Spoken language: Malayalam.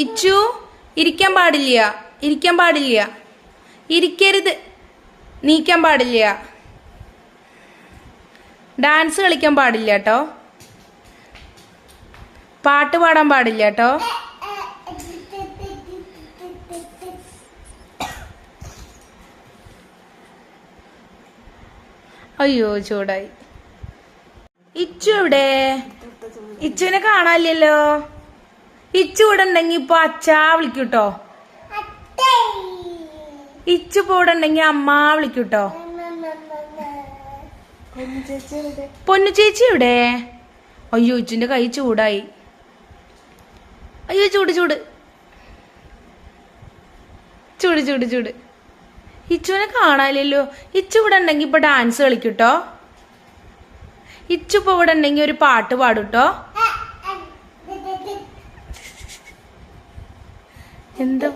ഇച്ചു ഇരിക്കാൻ പാടില്ല, ഇരിക്കാൻ പാടില്ല, ഇരിക്കരുത്, നീക്കാൻ പാടില്ല, ഡാൻസ് കളിക്കാൻ പാടില്ല കേട്ടോ, പാട്ട് പാടാൻ പാടില്ല കേട്ടോ. അയ്യോ ചൂടായി. ഇച്ചു എവിടെ? ഇച്ചുവിനെ കാണാനില്ലല്ലോ. ഇച്ചു ഇവിടെ ഉണ്ടെങ്കി ഇപ്പൊ അച്ഛാ വിളിക്കൂട്ടോ. ഇച്ചു ഇപ്പൊ ഇവിടെ ഉണ്ടെങ്കി അമ്മ വിളിക്കൂട്ടോ. പൊന്നു ചേച്ചി എവിടെ? അയ്യോ ഇച്ചുവിന്റെ കൈ ചൂടായി. അയ്യോ ചൂട് ചൂട് ചൂട് ചൂട് ചൂട്. ഇച്ചുവിനെ കാണാനില്ലല്ലോ. ഇച്ചു ഇവിടെ ഉണ്ടെങ്കി ഇപ്പൊ ഡാൻസ് കളിക്കൂട്ടോ. ഇച്ചു ഇപ്പൊ ഇവിടെ ഉണ്ടെങ്കി ഒരു പാട്ട് പാടൂട്ടോ. എന്താ